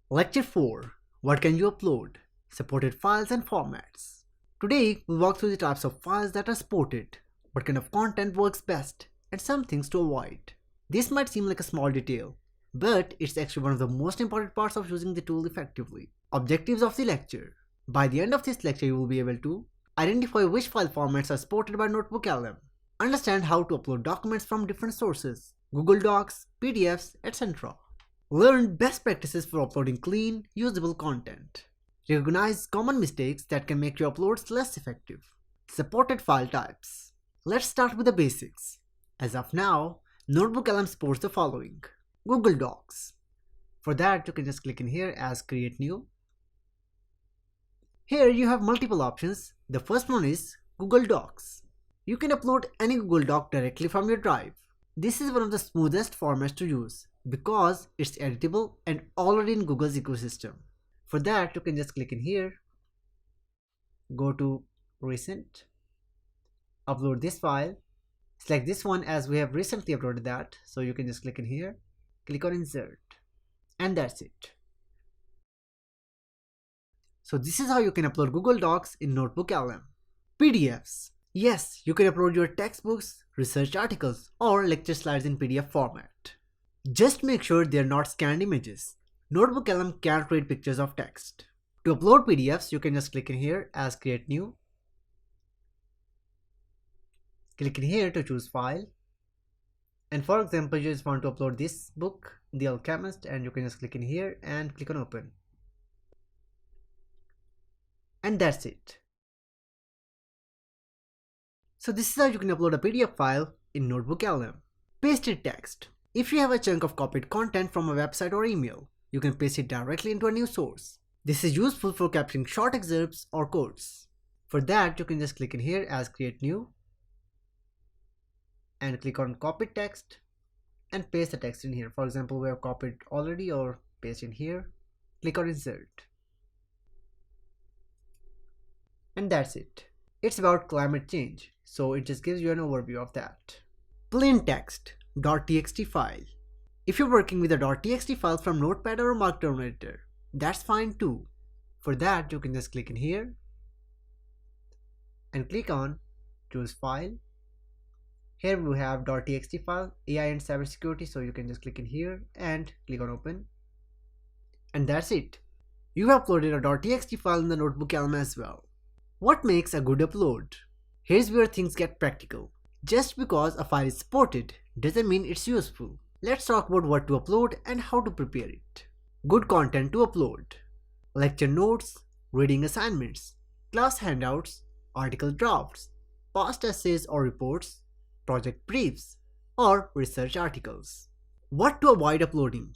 Lecture 4. What can you upload? Supported files and formats. Today, we'll walk through the types of files that are supported, what kind of content works best, and some things to avoid. This might seem like a small detail, but it's actually one of the most important parts of using the tool effectively. Objectives of the lecture. By the end of this lecture, you will be able to identify which file formats are supported by Notebook LM, understand how to upload documents from different sources, Google Docs, PDFs, etc. Learn best practices for uploading clean, usable content. Recognize common mistakes that can make your uploads less effective. Supported file types. Let's start with the basics. As of now, Notebook LM supports the following. Google Docs. For that, you can just click in here as Create New. Here you have multiple options. The first one is Google Docs. You can upload any Google Doc directly from your drive. This is one of the smoothest formats to use because it's editable and already in Google's ecosystem. For that, you can just click in here, go to Recent, upload this file, select this one as we have recently uploaded that, so you can just click in here, click on Insert, and that's it. So this is how you can upload Google Docs in Notebook LM. PDFs. Yes, you can upload your textbooks, research articles, or lecture slides in PDF format. Just make sure they are not scanned images. Notebook LM can't read pictures of text. To upload PDFs, you can just click in here as Create New. Click in here to choose File. And for example, you just want to upload this book, The Alchemist, and you can just click in here and click on Open. And that's it. So this is how you can upload a PDF file in Notebook LM. Pasted text. If you have a chunk of copied content from a website or email, you can paste it directly into a new source. This is useful for capturing short excerpts or quotes. For that, you can just click in here as Create New and click on Copied Text and paste the text in here. For example, we have copied already, or paste in here. Click on Insert. And that's it. It's about climate change, so it just gives you an overview of that. Plain text .txt file. If you're working with a .txt file from Notepad or a Markdown editor, that's fine too. For that, you can just click in here and click on Choose File. Here we have .txt file, AI and cybersecurity, so you can just click in here and click on Open. And that's it. You have uploaded a .txt file in the Notebook LM as well. What makes a good upload? Here's where things get practical. Just because a file is supported doesn't mean it's useful. Let's talk about what to upload and how to prepare it. Good content to upload. Lecture notes, reading assignments, class handouts, article drafts, past essays or reports, project briefs, or research articles. What to avoid uploading?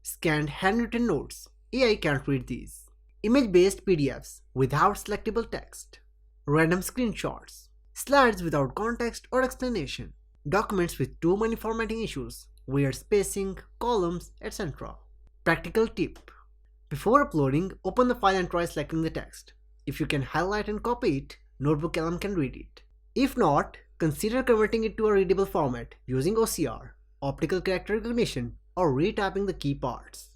Scanned handwritten notes. AI can't read these. Image-based PDFs without selectable text. Random screenshots. Slides without context or explanation. Documents with too many formatting issues, weird spacing, columns, etc. Practical tip. Before uploading, open the file and try selecting the text. If you can highlight and copy it, Notebook LM can read it. If not, consider converting it to a readable format using OCR, optical character recognition, or retyping the key parts.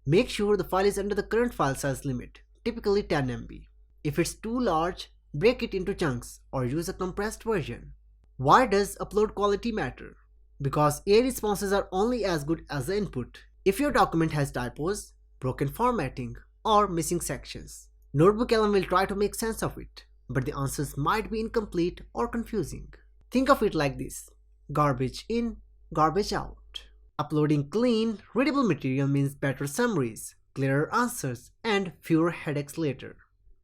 Make sure the file is under the current file size limit, typically 10 MB. If it's too large, break it into chunks or use a compressed version. Why does upload quality matter? Because AI responses are only as good as the input. If your document has typos, broken formatting, or missing sections, Notebook LM will try to make sense of it, but the answers might be incomplete or confusing. Think of it like this: garbage in, garbage out. Uploading clean, readable material means better summaries, clearer answers, and fewer headaches later.